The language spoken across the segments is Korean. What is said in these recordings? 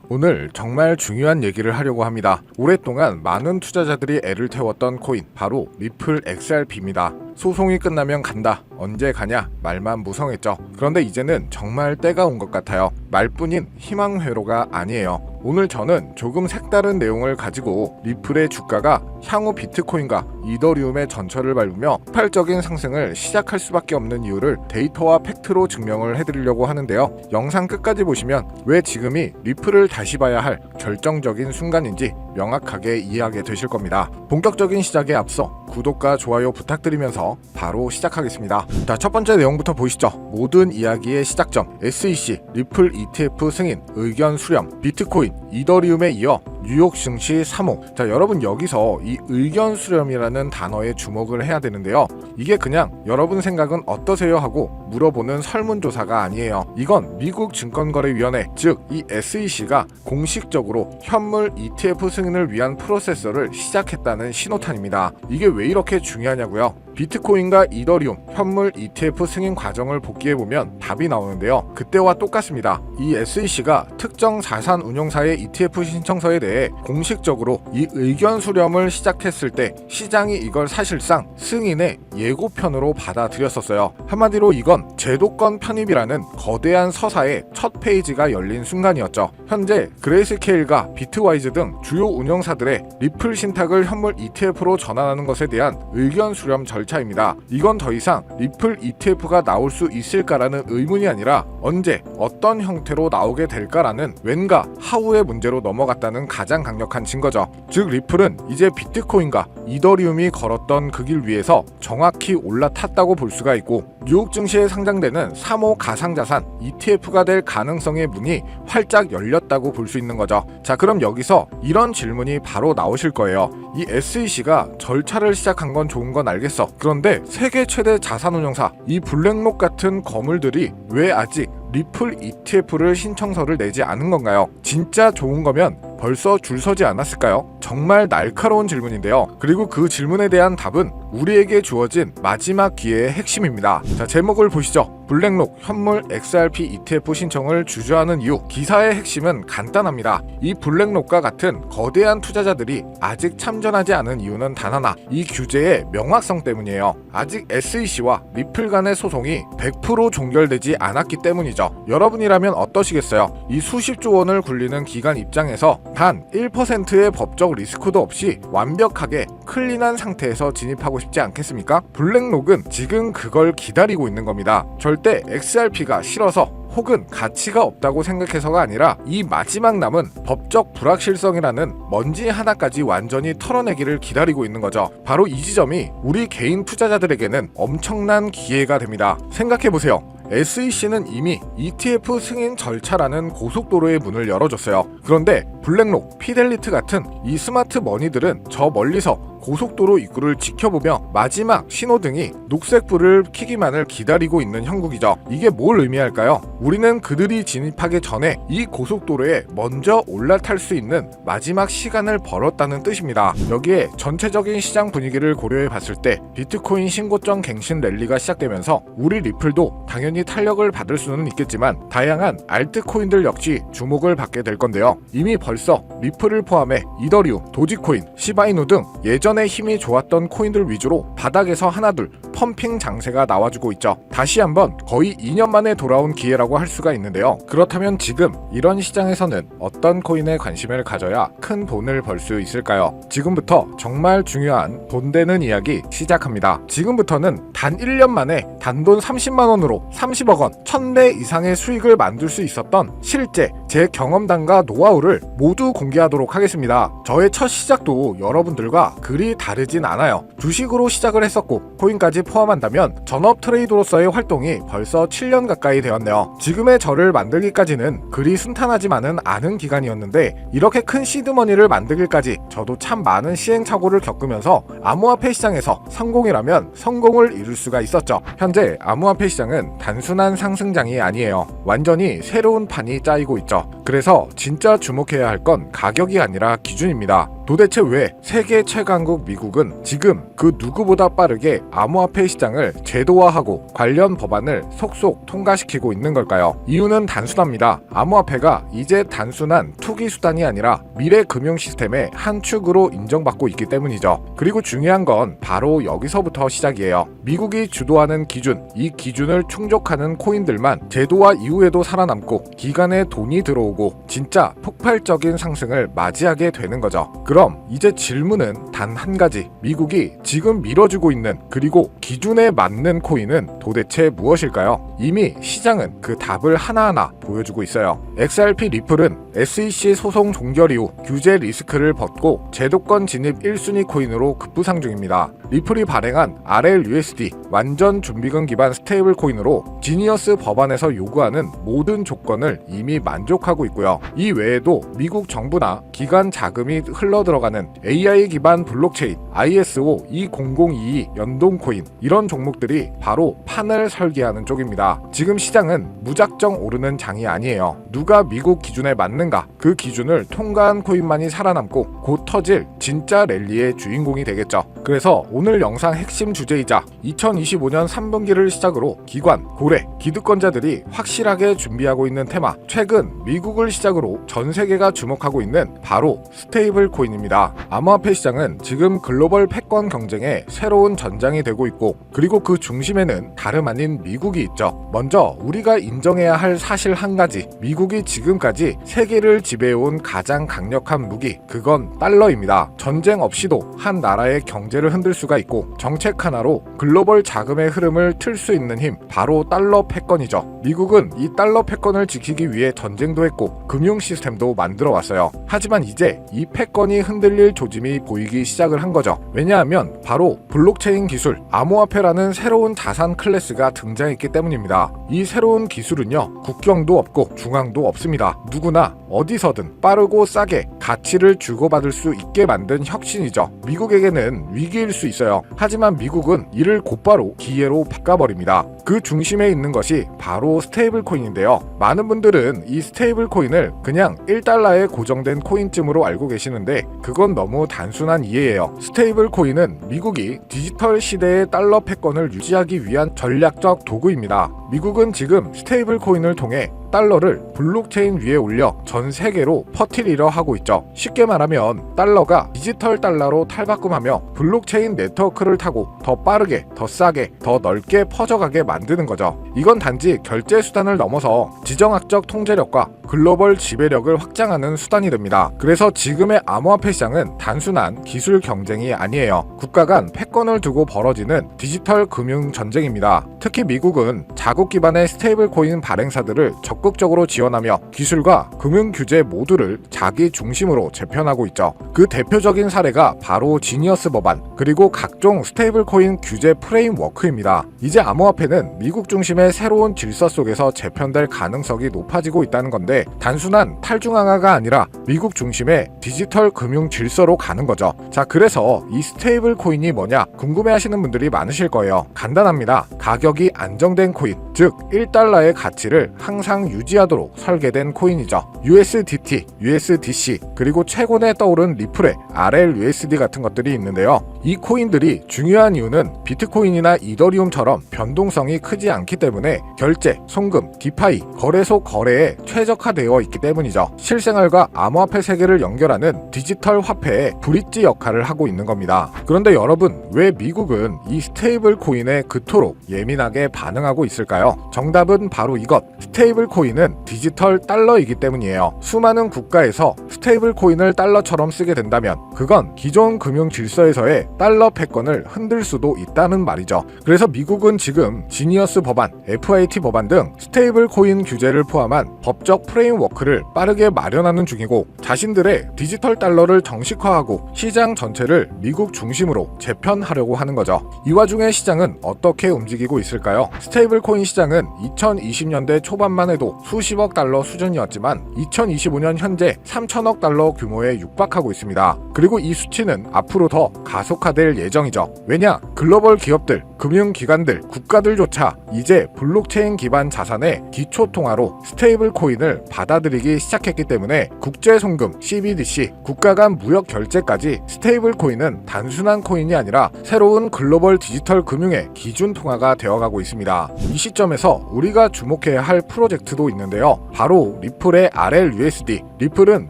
오늘 정말 중요한 얘기를 하려고 합니다. 오랫동안 많은 투자자들이 애를 태웠던 코인, 바로 리플 XRP입니다. 소송이 끝나면 간다, 언제 가냐 말만 무성했죠. 그런데 이제는 정말 때가 온 것 같아요. 말뿐인 희망 회로가 아니에요. 오늘 저는 조금 색다른 내용을 가지고 리플의 주가가 향후 비트코인과 이더리움의 전철을 밟으며 폭발적인 상승을 시작할 수밖에 없는 이유를 데이터와 팩트로 증명을 해드리려고 하는데요. 영상 끝까지 보시면 왜 지금이 리플을 다시 봐야 할 결정적인 순간인지 명확하게 이해하게 되실 겁니다. 본격적인 시작에 앞서 구독과 좋아요 부탁드리면서 바로 시작하겠습니다. 자, 첫 번째 내용부터 보시죠. 모든 이야기의 시작점, SEC, 리플 ETF 승인, 의견 수렴, 비트코인, 이더리움에 이어 뉴욕 증시 3호. 자, 여러분 여기서 이 의견 수렴이라는 단어에 주목을 해야 되는데요. 이게 그냥 여러분 생각은 어떠세요 하고 물어보는 설문조사가 아니에요. 이건 미국 증권거래위원회, 즉 이 SEC가 공식적으로 현물 ETF 승인을 위한 프로세서를 시작했다는 신호탄입니다. 이게 왜 이렇게 중요하냐고요? 비트코인과 이더리움 현물 ETF 승인 과정을 복기해보면 답이 나오는데요. 그때와 똑같습니다. 이 SEC가 특정 자산 운용사의 ETF 신청서에 대해 공식적으로 이 의견 수렴을 시작했을 때 시장이 이걸 사실상 승인의 예고편으로 받아들였었어요. 한마디로 이건 제도권 편입이라는 거대한 서사의 첫 페이지가 열린 순간이었죠. 현재 그레이스케일과 비트와이즈 등 주요 운용사들의 리플 신탁을 현물 ETF로 전환하는 것에 대한 의견 수렴 절차입니다. 이건 더 이상 리플 ETF가 나올 수 있을까라는 의문이 아니라 언제 어떤 형태로 나오게 될까라는 웬가 하우의 문제로 넘어갔다는 가장 강력한 증거죠. 즉 리플은 이제 비트코인과 이더리움이 걸었던 그 길 위에서 정확히 올라탔다고 볼 수가 있고, 뉴욕 증시에 상장되는 3호 가상자산 ETF가 될 가능성의 문이 활짝 열렸다고 볼 수 있는 거죠. 자, 그럼 여기서 이런 질문이 바로 나오실 거예요. 이 SEC가 절차를 시작한 건 좋은 건 알겠어. 그런데 세계 최대 자산운용사 이 블랙록 같은 거물들이 왜 아직 리플 ETF를 신청서를 내지 않은 건가요? 진짜 좋은 거면 벌써 줄 서지 않았을까요? 정말 날카로운 질문인데요. 그리고 그 질문에 대한 답은 우리에게 주어진 마지막 기회의 핵심입니다. 자, 제목을 보시죠. 블랙록 현물 XRP ETF 신청을 주저하는 이유. 기사의 핵심은 간단합니다. 이 블랙록과 같은 거대한 투자자들이 아직 참전하지 않은 이유는 단 하나, 이 규제의 명확성 때문이에요. 아직 SEC와 리플 간의 소송이 100% 종결되지 않았기 때문이죠. 여러분이라면 어떠시겠어요? 이 수십조 원을 굴리는 기관 입장에서 단 1%의 법적 리스크도 없이 완벽하게 클린한 상태에서 진입하고 싶지 않겠습니까? 블랙록은 지금 그걸 기다리고 있는 겁니다. 절대 XRP가 싫어서 혹은 가치가 없다고 생각해서가 아니라 이 마지막 남은 법적 불확실성이라는 먼지 하나까지 완전히 털어내기를 기다리고 있는 거죠. 바로 이 지점이 우리 개인 투자자들에게는 엄청난 기회가 됩니다. 생각해보세요. SEC는 이미 ETF 승인 절차라는 고속도로의 문을 열어줬어요. 그런데 블랙록, 피델리트 같은 이 스마트 머니들은 저 멀리서 고속도로 입구를 지켜보며 마지막 신호등이 녹색불을 켜기만을 기다리고 있는 형국이죠. 이게 뭘 의미할까요? 우리는 그들이 진입하기 전에 이 고속도로에 먼저 올라탈 수 있는 마지막 시간을 벌었다는 뜻입니다. 여기에 전체적인 시장 분위기를 고려해 봤을 때 비트코인 신고점 갱신 랠리가 시작되면서 우리 리플도 당연히 탄력을 받을 수는 있겠지만 다양한 알트코인들 역시 주목을 받게 될 건데요. 이미 벌써 리플을 포함해 이더리움, 도지코인, 시바이누 등 예전에 힘이 좋았던 코인들 위주로 바닥에서 하나둘 펌핑 장세가 나와주고 있죠. 다시 한번 거의 2년 만에 돌아온 기회라고 할 수가 있는데요. 그렇다면 지금 이런 시장에서는 어떤 코인에 관심을 가져야 큰 돈을 벌 수 있을까요? 지금부터 정말 중요한 돈 되는 이야기 시작합니다. 지금부터는 단 1년 만에 단돈 30만 원으로 30억 원, 1000배 이상의 수익을 만들 수 있었던 실제 제 경험담과 노하우를 모두 공개하도록 하겠습니다. 저의 첫 시작도 여러분들과 그리 다르진 않아요. 주식으로 시작을 했었고 코인까지 포함한다면 전업 트레이더로서의 활동이 벌써 7년 가까이 되었네요. 지금의 저를 만들기까지는 그리 순탄하지만은 않은 기간이었는데 이렇게 큰 시드머니를 만들기까지 저도 참 많은 시행착오를 겪으면서 암호화폐 시장에서 성공이라면 성공을 이룰 수가 있었죠. 현재 암호화폐 시장은 단순한 상승장이 아니에요. 완전히 새로운 판이 짜이고 있죠. 그래서 진짜 주목해야 할 건 가격이 아니라 기준입니다. 도대체 왜 세계 최강국 미국은 지금 그 누구보다 빠르게 암호화폐 시장을 제도화하고 관련 법안을 속속 통과시키고 있는 걸까요? 이유는 단순합니다. 암호화폐가 이제 단순한 투기 수단이 아니라 미래 금융 시스템의 한 축으로 인정받고 있기 때문이죠. 그리고 중요한 건 바로 여기서부터 시작이에요. 미국이 주도하는 기준, 이 기준을 충족하는 코인들만 제도화 이후에도 살아남고 기간에 돈이 들어오고 진짜 폭발적인 상승을 맞이하게 되는 거죠. 그럼 이제 질문은 단 한 가지. 미국이 지금 밀어주고 있는 그리고 기준에 맞는 코인은 도대체 무엇일까요? 이미 시장은 그 답을 하나하나 보여주고 있어요. XRP 리플은 SEC 소송 종결 이후 규제 리스크를 벗고 제도권 진입 1순위 코인으로 급부상 중입니다. 리플이 발행한 RLUSD 완전 준비금 기반 스테이블 코인으로 지니어스 법안에서 요구하는 모든 조건을 이미 만족하고 있고요. 이 외에도 미국 정부나 기관 자금이 흘러들어가는 AI 기반 블록체인 ISO 20022 연동 코인 이런 종목들이 바로 판을 설계하는 쪽입니다. 지금 시장은 무작정 오르는 장이 아니에요. 누가 미국 기준에 맞는가 그 기준을 통과한 코인만이 살아남고 곧 터질 진짜 랠리의 주인공이 되겠죠. 그래서 오늘 영상 핵심 주제이자 2025년 3분기를 시작으로 기관, 고래, 기득권자들이 확실하게 준비하고 있는 테마, 최근 미국을 시작으로 전 세계가 주목하고 있는 바로 스테이블 코인입니다. 암호화폐 시장은 지금 글로벌 패권 경쟁의 새로운 전장이 되고 있고 그리고 그 중심에는 다름 아닌 미국이 있죠. 먼저 우리가 인정해야 할 사실 한 가지, 미국이 지금까지 세계를 지배해온 가장 강력한 무기, 그건 달러입니다. 전쟁 없이도 한 나라의 경제를 흔들 수가 있고 정책 하나로 글로벌 자금의 흐름을 틀 수 있는 힘, 바로 달러 패권이죠. 미국은 이 달러 패권을 지키기 위해 전쟁도 했고 금융 시스템도 만들어 왔어요. 하지만 이제 이 패권이 흔들릴 조짐이 보이기 시작을 한 거죠. 왜냐하면 바로 블록체인 기술, 암호화폐라는 새로운 자산 클래스가 등장했기 때문입니다. 이 새로운 기술은요, 국경도 없고 중앙도 없습니다. 누구나 어디서든 빠르고 싸게 가치를 주고받을 수 있게 만든 혁신이죠. 미국에게는 위기일 수 있어요. 하지만 미국은 이를 곧바로 기회로 바꿔버립니다. 그 중심에 있는 것이 바로 스테이블 코인인데요. 많은 분들은 이 스테이블 코인을 그냥 1달러에 고정된 코인쯤으로 알고 계시는데 그건 너무 단순한 이해예요. 스테이블 코인은 미국이 디지털 시대의 달러 패권을 유지하기 위한 전략적 도구입니다. 미국은 지금 스테이블 코인을 통해 달러를 블록체인 위에 올려 전 세계로 퍼뜨리려 하고 있죠. 쉽게 말하면 달러가 디지털 달러로 탈바꿈하며 블록체인 네트워크를 타고 더 빠르게, 더 싸게, 더 넓게 퍼져가게 만드는 거죠. 이건 단지 결제 수단을 넘어서 지정학적 통제력과 글로벌 지배력을 확장하는 수단이 됩니다. 그래서 지금의 암호화폐 시장은 단순한 기술 경쟁이 아니에요. 국가 간 패권을 두고 벌어지는 디지털 금융 전쟁입니다. 특히 미국은 자국 기반의 스테이블 코인 발행사들을 적극적으로 지원하며 기술과 금융 규제 모두를 자기 중심으로 재편하고 있죠. 그 대표적인 사례가 바로 지니어스 법안, 그리고 각종 스테이블 코인 규제 프레임워크입니다. 이제 암호화폐는 미국 중심의 새로운 질서 속에서 재편될 가능성이 높아지고 있다는 건데 단순한 탈중앙화가 아니라 미국 중심의 디지털 금융 질서로 가는 거죠. 자, 그래서 이 스테이블 코인이 뭐냐 궁금해하시는 분들이 많으실 거예요. 간단합니다. 가격이 안정된 코인, 즉 1달러의 가치를 항상 유지하도록 설계된 코인이죠. USDT, USDC, 그리고 최근에 떠오른 리플의 RLUSD 같은 것들이 있는데요. 이 코인들이 중요한 이유는 비트코인이나 이더리움처럼 변동성이 크지 않기 때문에 결제, 송금, 디파이, 거래소 거래에 최적화되어 있기 때문이죠. 실생활과 암호화폐 세계를 연결하는 디지털 화폐의 브릿지 역할을 하고 있는 겁니다. 그런데 여러분, 왜 미국은 이 스테이블 코인에 그토록 예민하게 반응하고 있을까요? 정답은 바로 이것. 스테이블 코인은 디지털 달러이기 때문이에요. 수많은 국가에서 스테이블 코인을 달러처럼 쓰게 된다면 그건 기존 금융 질서에서의 달러 패권을 흔들 수도 있다는 말이죠. 그래서 미국은 지금 지니어스 법안, FIT 법안 등 스테이블 코인 규제를 포함한 법적 프레임워크를 빠르게 마련하는 중이고 자신들의 디지털 달러를 정식화하고 시장 전체를 미국 중심으로 재편하려고 하는 거죠. 이 와중에 시장은 어떻게 움직이고 있을까요? 스테이블 코인 시장은 2020년대 초반만 해도 수십억 달러 수준이었지만 2025년 현재 3천억 달러 규모에 육박하고 있습니다. 그리고 이 수치는 앞으로 더 가속할 본격화될 예정이죠. 왜냐? 글로벌 기업들, 금융기관들, 국가들조차 이제 블록체인 기반 자산의 기초통화로 스테이블 코인을 받아들이기 시작했기 때문에 국제송금, CBDC, 국가 간 무역 결제까지 스테이블 코인은 단순한 코인이 아니라 새로운 글로벌 디지털 금융의 기준 통화가 되어가고 있습니다. 이 시점에서 우리가 주목해야 할 프로젝트도 있는데요. 바로 리플의 RLUSD. 리플은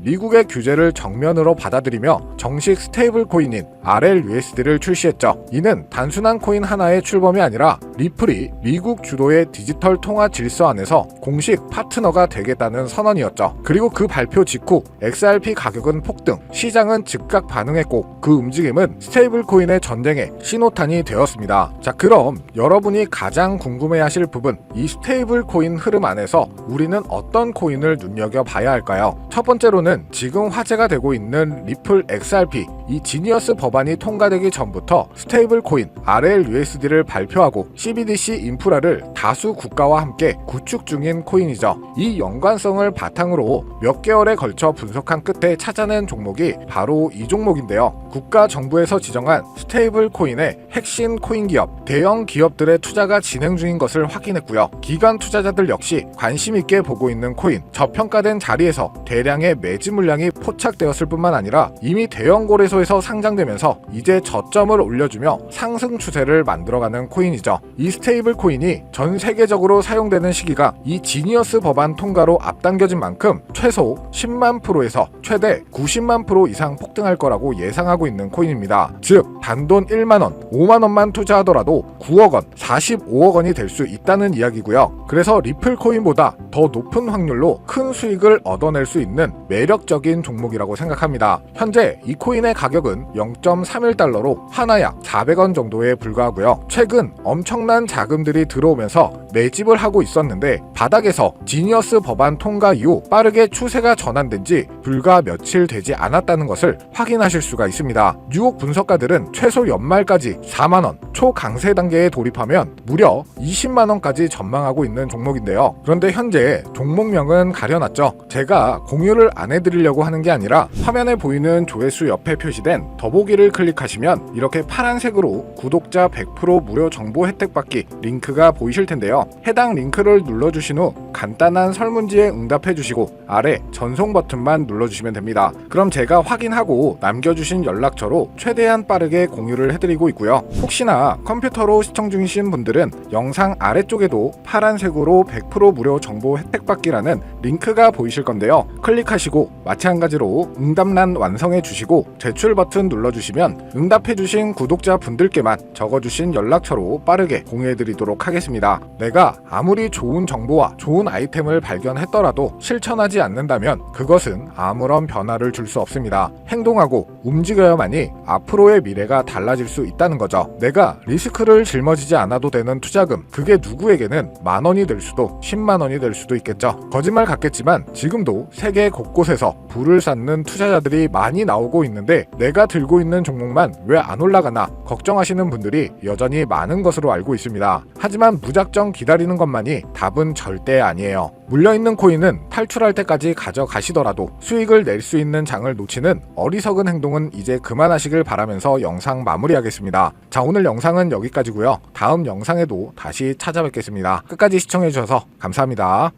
미국의 규제를 정면으로 받아들이며 정식 스테이블 코인인 RLUSD를 출시했죠. 이는 단순한 코인 하나의 출범이 아니라 리플이 미국 주도의 디지털 통화 질서 안에서 공식 파트너가 되겠다는 선언이었죠. 그리고 그 발표 직후 XRP 가격은 폭등, 시장은 즉각 반응했고 그 움직임은 스테이블 코인의 전쟁의 신호탄이 되었습니다. 자, 그럼 여러분이 가장 궁금해하실 부분, 이 스테이블 코인 흐름 안에서 우리는 어떤 코인을 눈여겨봐야 할까요? 첫 번째로는 지금 화제가 되고 있는 리플 XRP, 이 지니어스 법안이 통과되기 전부터 스테이블 코인 RLUSD를 발표하고 CBDC 인프라를 다수 국가와 함께 구축 중인 코인이죠. 이 연관성을 바탕으로 몇 개월에 걸쳐 분석한 끝에 찾아낸 종목이 바로 이 종목인데요. 국가 정부에서 지정한 스테이블 코인의 핵심 코인 기업, 대형 기업들의 투자가 진행 중인 것을 확인했고요. 기관 투자자들 역시 관심 있게 보고 있는 코인, 저평가된 자리에서 대량의 매집 물량이 포착되었을 뿐만 아니라 이미 대형 거래소에서 상장되면서 이제 저점을 올려주며 상승 추세를 만들어가는 코인이죠. 이 스테이블 코인이 전 세계적으로 사용되는 시기가 이 지니어스 법안 통과로 앞당겨진 만큼 최소 10만 프로에서 최대 90만 프로 이상 폭등할 거라고 예상하고 있는 코인입니다. 즉 단돈 1만원, 5만원만 투자하더라도 9억원, 45억원이 될 수 있다는 이야기고요. 그래서 리플 코인보다 더 높은 확률로 큰 수익을 얻어낼 수 있는 매력적인 종목이라고 생각합니다. 현재 이 코인의 가격은 0.31달러로 하나 약 400원 정도에 불과하고요. 최근 엄청난 자금들이 들어오면서 매집을 하고 있었는데 바닥에서 지니어스 법안 통과 이후 빠르게 추세가 전환된 지 불과 며칠 되지 않았다는 것을 확인하실 수가 있습니다. 뉴욕 분석가들은 최소 연말까지 4만원, 초강세 단계에 돌입하면 무려 20만원까지 전망하고 있는 종목인데요. 그런데 현재 종목명은 가려놨죠. 제가 공유를 안 해드리려고 하는 게 아니라 화면에 보이는 조회수 옆에 표시된 더보기를 클릭하시면 이렇게 파란색으로 구독자 100% 무료 정보 혜택 받기 링크가 보이실 텐데요. 해당 링크를 눌러주신 후 간단한 설문지에 응답해주시고 아래 전송 버튼만 눌러주시면 됩니다. 그럼 제가 확인하고 남겨주신 연락처로 최대한 빠르게 공유를 해드리고 있고요. 혹시나 컴퓨터로 시청 중이신 분들은 영상 아래쪽에도 파란색으로 100% 무료 정보 혜택 받기라는 링크가 보이실 건데요. 클릭하시고 마찬가지로 응답란 완성해 주시고 제출 버튼 눌러주시면 응답해주신 구독자 분들께만 적어주신 연락처로 빠르게 공유해드리도록 하겠습니다. 내가 아무리 좋은 정보와 좋은 아이템을 발견했더라도 실천하지 않는다면 그것은 아무런 변화를 줄 수 없습니다. 행동하고 움직여야만이 앞으로의 미래가 달라질 수 있다는 거죠. 내가 리스크를 짊어지지 않아도 되는 투자금, 그게 누구에게는 만원이 될 수도 10만원이 될 수도 있겠죠. 거짓말 같겠지만 지금도 세계 곳곳에서 불을 쌓는 투자자들이 많이 나오고 있는데 내가 들고 있는 종목만 왜 안 올라가나 걱정하시는 분들이 여전히 많은 것으로 알고 있습니다. 하지만 무작정 기다리는 것만이 답은 절대 아니에요. 물려있는 코인은 탈출할 때까지 가져가시더라도 수익을 낼 수 있는 장을 놓치는 어리석은 행동은 이제 그만하시길 바라면서 영상 마무리하겠습니다. 자, 오늘 영상은 여기까지고요. 다음 영상에도 다시 찾아뵙겠습니다. 끝까지 시청해주셔서 감사합니다.